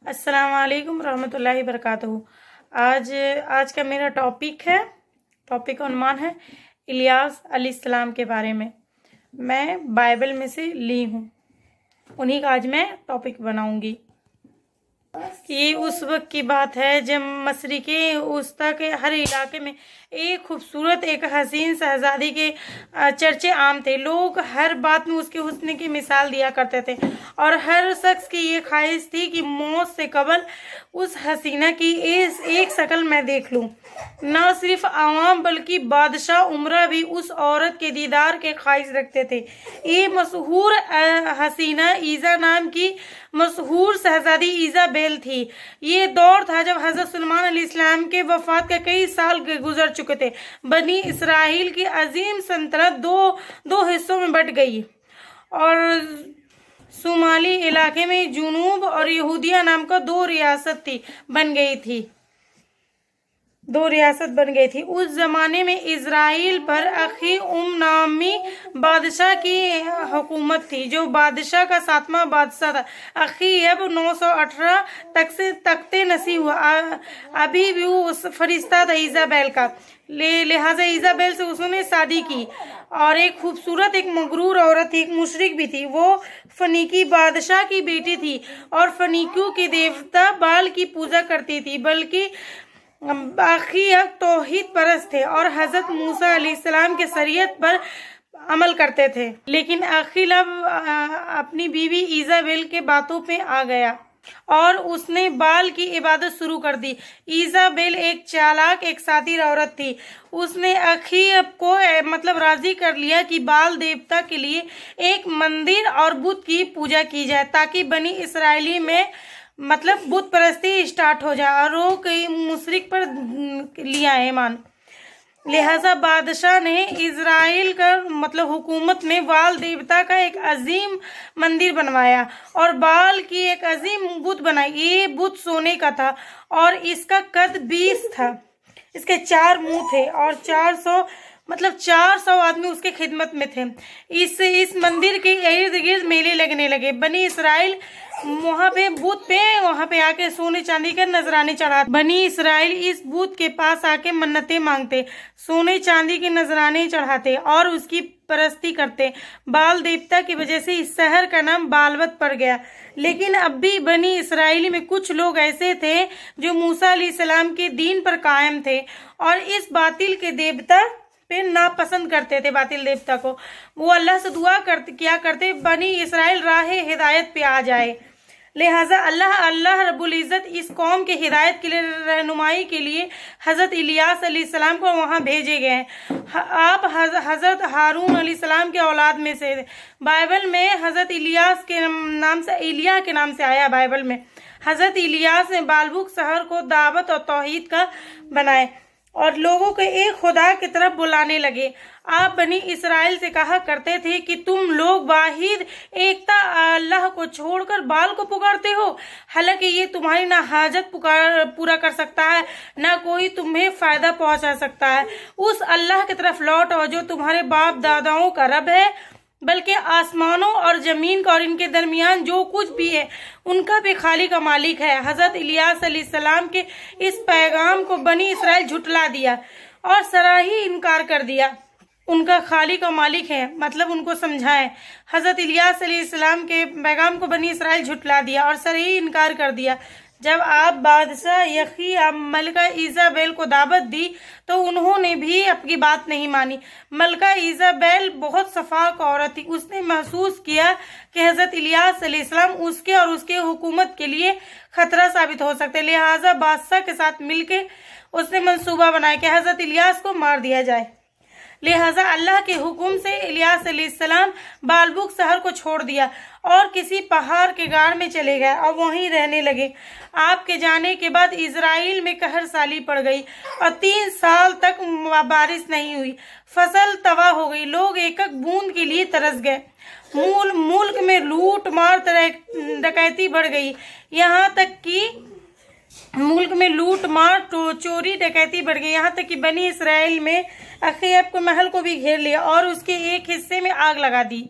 अस्सलाम वालेकुम रहमतुल्लाहि बरकातहू। आज का मेरा टॉपिक का उन्वान है इलियास अलैहिस्सलाम के बारे में। मैं बाइबल में से ली हूँ, उन्हीं का आज मैं टॉपिक बनाऊंगी। ये उस वक्त की बात है जब मसरी के उस्ता के हर इलाके में एक खूबसूरत एक हसीन शहजादी के चर्चे आम थे। लोग हर बात में उसके हुस्न की मिसाल दिया करते थे और हर शख्स की ये ख्वाहिश थी कि मौत से कबल उस हसीना की एक शक्ल मैं देख लूं। न सिर्फ आवाम बल्कि बादशाह उमरा भी उस औरत के दीदार के ख्वाहिश रखते थे। ये मशहूर हसीना ईजा नाम की मशहूर शहजादी ईजाबेल थी। ये दौर था जब हजरत सुलेमान अलैहिस्सलाम के वफात के कई साल गुजर चुके थे। बनी इसराइल की अजीम सल्तनत दो हिस्सों में बट गई और शुमाली इलाके में जुनूब और यहूदिया नाम का दो रियासत बन गई थी। उस जमाने में इजराइल पर अखी नामी बादशाह की हुकूमत थी, जो बादशाह का 7वां बादशाह था। अखी अब 918 तक से तख्ते नसी हुआ। अभी भी वो फरिश्ता था ईजाबेल का, लिहाजा ईजाबेल से उसने शादी की और एक खूबसूरत एक मगरूर औरत थी, एक मुशरिक भी थी। वो फनीकी बादशाह की बेटी थी और फनीकियों के देवता बाल की पूजा करती थी, बल्कि बाकी तौहीद परस्त थे और हजरत मूसा अलैहिस्सलाम के शरीयत पर अमल करते थे। लेकिन अखिल अब अपनी बीवी ईजाबेल के बातों पे आ गया और उसने बाल की इबादत शुरू कर दी। ईजाबेल एक चालाक एक शातिर औरत थी। उसने अखीब को राजी कर लिया कि बाल देवता के लिए एक मंदिर और बुत की पूजा की जाए, ताकि बनी इसराइली में बुत परस्ती स्टार्ट हो जाए और वो कई मुशरिक पर लिया है ईमान। लिहाजा बादशाह ने इजराइल का हुकूमत में बाल देवता का एक अजीम मंदिर बनवाया और बाल की एक अजीम बुत बनाई। ये बुत सोने का था और इसका कद 20 था। इसके 4 मुंह थे और 400 आदमी उसके खिदमत में थे। इस मंदिर के इर्द गिर्द मेले लगने लगे। बनी इसराइल वहां पे आके सोने चांदी के नजराने चढ़ाते। बनी इसराइल इस बूथ के पास आके मन्नतें मांगते, सोने चांदी के नजराने चढ़ाते और उसकी परस्ती करते। बाल देवता की वजह से इस शहर का नाम बालवत पड़ गया। लेकिन अब भी बनी इसराइल में कुछ लोग ऐसे थे जो मूसा अलैहिस्सलाम के दीन पर कायम थे और इस बातिल के देवता पे नापसंद करते थे। बातिल देवता को वो अल्लाह से दुआ किया करते बनी इसराइल राह हिदायत पे आ जाए। लिहाजा अल्लाह रब्बुल इज़्ज़त इस कौम के हिदायत के लिए रहनुमाई के लिए हजरत इलियास अलैहिस्सलाम को वहां भेजे गए। आप हजरत हारून अलैहिस्सलाम के औलाद में से। बाइबल में हजरत इलियास के नाम से इलिया के नाम से आया। बाइबल में हजरत इलियास ने बालबुक शहर को दावत और तौहीद का बनाए और लोगों को एक खुदा की तरफ बुलाने लगे। आप बनी इसराइल से कहा करते थे कि तुम लोग वाहिद एकता अल्लाह को छोड़कर बाल को पुकारते हो, हालांकि ये तुम्हारी ना हाजत पूरा कर सकता है, ना कोई तुम्हें फायदा पहुंचा सकता है। उस अल्लाह की तरफ लौट आओ जो तुम्हारे बाप दादाओं का रब है, बल्कि आसमानों और जमीन का और इनके दरमियान जो कुछ भी है उनका भी खाली का मालिक है। हजरत इलियास अलैहिस्सलाम के इस पैगाम को बनी इसराइल झुटला दिया और सराही इनकार कर दिया। उनका खाली का मालिक है उनको समझाएं। हजरत इलियास अलैहिस्सलाम के पैगाम को बनी इसराइल झुटला दिया और सराही इनकार कर दिया। जब आप बादशाह यखी मलका ईजाबेल को दावत दी तो उन्होंने भी अपनी बात नहीं मानी। मलका ईजाबेल बहुत सफाक औरत थी। उसने महसूस किया कि हजरत इलियास अलैहिस्सलाम उसके और उसके हुकूमत के लिए खतरा साबित हो सकते। लिहाजा बादशाह के साथ मिलकर उसने मंसूबा बनाया कि हजरत इलियास को मार दिया जाए। लिहाजा अल्लाह के हुक्म से इलियास अलैहिस्सलाम बालबुक शहर को छोड़ दिया और किसी पहाड़ के गाड़ में चले गए और वहीं रहने लगे। आपके जाने के बाद इजराइल में कहर साली पड़ गई और 3 साल तक बारिश नहीं हुई। फसल तबाह हो गई। लोग एक एक बूंद के लिए तरस गए। मुल्क में लूट मार डकैती बढ़ गई। यहाँ तक कि मुल्क में लूट मार चोरी डकैती बढ़ गई। यहाँ तक कि बनी इसराइल में अखीब के महल को भी घेर लिया और उसके एक हिस्से में आग लगा दी।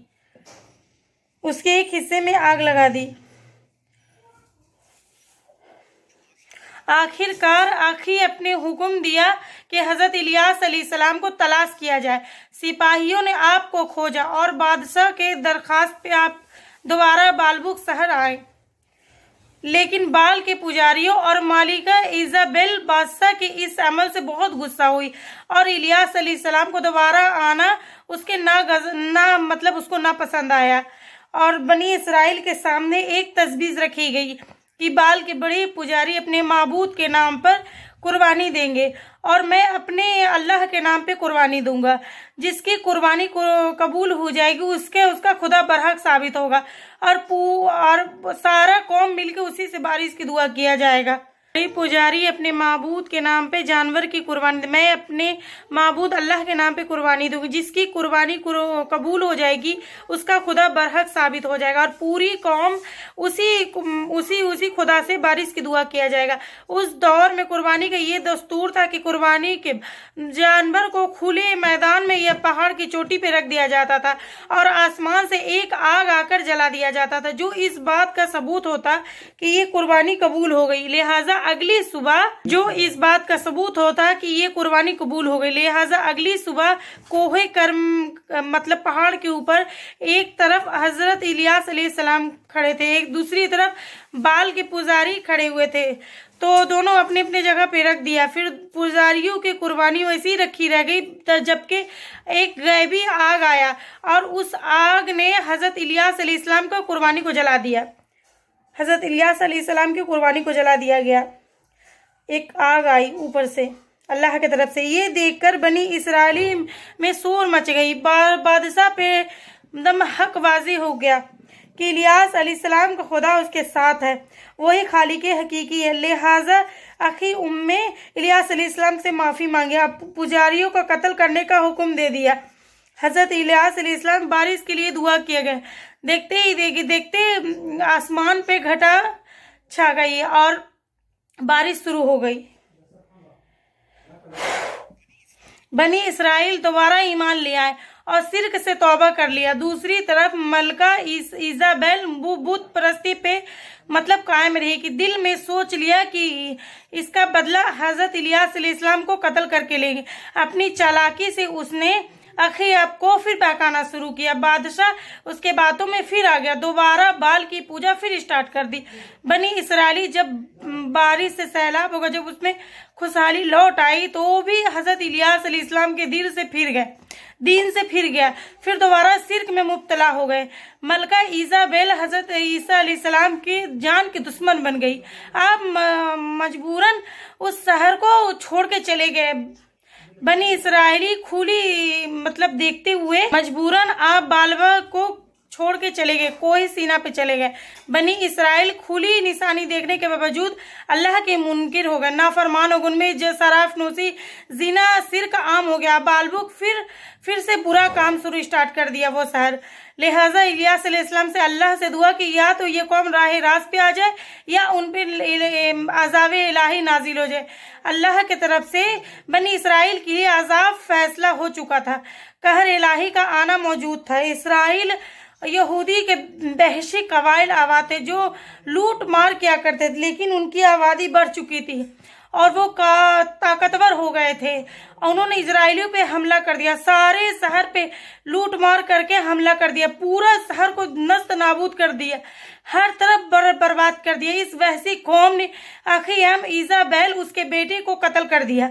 आखिरकार आखी अपने हुक्म दिया कि हजरत इलियास अलैहिस्सलाम को तलाश किया जाए। सिपाहियों ने आपको खोजा और बादशाह के दरखास्त पे आप दोबारा बालबुक शहर आए, लेकिन बाल के पुजारियों और मालिका इजाबेल बादशाह के इस अमल से बहुत गुस्सा हुई और इलियास अलैहिस्सलाम को दोबारा आना उसके उसको ना पसंद आया। और बनी इसराइल के सामने एक तजवीज़ रखी गई कि बाल के बड़े पुजारी अपने माबूद के नाम पर कुर्बानी देंगे और मैं अपने अल्लाह के नाम पे कुर्बानी दूंगा। जिसकी कुर्बानी को कबूल हो जाएगी उसका खुदा बरहक साबित होगा और सारा कौम मिलकर उसी से बारिश की दुआ किया जाएगा। पुजारी अपने माबूद के नाम पे जानवर की कुर्बानी, मैं अपने माबूद अल्लाह के नाम पे कुर्बानी दूंगी। जिसकी कुर्बानी कबूल हो जाएगी उसका खुदा बरहक साबित हो जाएगा और पूरी कौम उसी खुदा से बारिश की दुआ किया जाएगा। उस दौर में कुर्बानी का ये दस्तूर था कि कुर्बानी के जानवर को खुले मैदान में या पहाड़ की चोटी पे रख दिया जाता था और आसमान से एक आग आकर जला दिया जाता था, जो इस बात का सबूत होता कि ये कुर्बानी कबूल हो गई। लिहाजा अगली सुबह कोहे कर्म पहाड़ के ऊपर एक तरफ हजरत इलियास अलैहिस्सलाम खड़े थे, एक दूसरी तरफ बाल के पुजारी खड़े हुए थे, तो दोनों अपने अपने जगह पे रख दिया। फिर पुजारियों की कुर्बानी वैसी रखी रह गई जबकि एक गैबी आग आया और उस आग ने हजरत इलियास अलैहिस्सलाम का कुर्बानी को जला दिया। हजरत इलियास अलैहिस्सलाम की कुर्बानी को जला दिया गया। एक आग आई ऊपर से अल्लाह की तरफ से। ये देखकर बनी इसराइली में शोर मच गई। बादशाह पे दम हक वाजी हो गया कि इलियास अलैहिस्सलाम का खुदा उसके साथ है, वही खालिक हकीकी है। लिहाजा आखिर उम्मे इलियास अलैहिस्सलाम से माफी मांगी, पुजारियों का कत्ल करने का हुक्म दे दिया। हजरत इलियास अलैहिस्सलाम बारिश के लिए दुआ किए गए। देखते आसमान पे घटा छा गई और बारिश शुरू हो गई। बनी इसराइल दोबारा ईमान ले आए और शिर्क से तौबा कर लिया। दूसरी तरफ मलका इजाबेल बुत परस्ती पे कायम रही कि दिल में सोच लिया कि इसका बदला हजरत इलियास अलैहिस्सलाम को कत्ल करके लेंगे। अपनी चालाकी से उसने अखीब को फिर बहकाना शुरू किया। बादशाह उसके बातों में फिर आ गया, दोबारा बाल की पूजा फिर स्टार्ट कर दी। बनी इसराइली जब बारिश से सैलाब होगा, जब उसमें खुशहाली लौट आई तो भी हजरत इलियास अलैहिस्सलाम के दीन से फिर गया। फिर दोबारा शिर्क में मुब्तला हो गए। मलका इजाबेल हजरत ईसा अलैहिस्सलाम की जान की दुश्मन बन गई। आप मजबूरन उस शहर को छोड़ के चले गए। बनी इसराइली खुली देखते हुए मजबूरन आप बालवा को छोड़ के चले गए, कोई सीना पे चले गए। बनी इसराइल खुली निशानी देखने के बावजूद अल्लाह के मुनकिर हो गए, नाफरमान हो गए। उनमें शराफ नोशी, जिना, शिर्क आम हो गया। बालबुक फिर से बुरा काम शुरू स्टार्ट कर दिया वो शहर। लिहाजा इलियास अलैहिस्सलाम से अल्लाह से दुआ कि या तो ये कौम राह रास्त पे आ जाए या उन पे अज़ाब इलाही नाजिल हो जाए। अल्लाह की तरफ से बनी इसराइल के लिए अज़ाब फैसला हो चुका था, कहर इलाही का आना मौजूद था। इसराइल यहूदी के दहशी कबाइल आबाद थे जो लूट मार किया करते थे, लेकिन उनकी आबादी बढ़ चुकी थी और वो ताकतवर हो गए थे। उन्होंने इजराइलियों पे हमला कर दिया, सारे शहर पे लूट मार करके हमला कर दिया, पूरा शहर को नस्त नाबूद कर दिया, हर तरफ बर्बाद कर दिया। इस वहशी कौम ने अखीम इजाबेल उसके बेटे को कत्ल कर दिया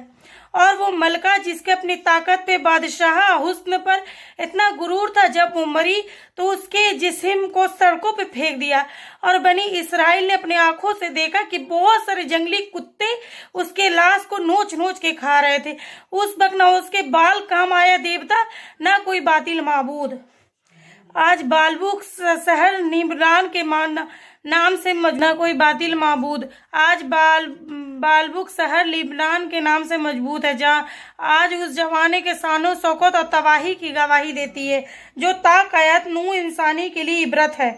और वो मलका जिसके अपनी ताकत पे, बादशाह हुस्न पर इतना गुरूर था, जब वो मरी तो उसके जिस्म को सड़कों पे फेंक दिया। और बनी इसराइल ने अपनी आंखों से देखा कि बहुत सारे जंगली कुत्ते उसके लाश को नोच नोच के खा रहे थे। उस वक्त न उसके बाल काम आया देवता, ना कोई बातिल माबूद। आज बालबुक शहर निमरान के नाम से न कोई बातिल माबूद। आज बालबुक शहर लिबनान के नाम से मजबूत है, जहाँ आज उस जमाने के शानो शौकत और तबाही की गवाही देती है, जो ता कयामत नूह इंसानी के लिए इबरत है।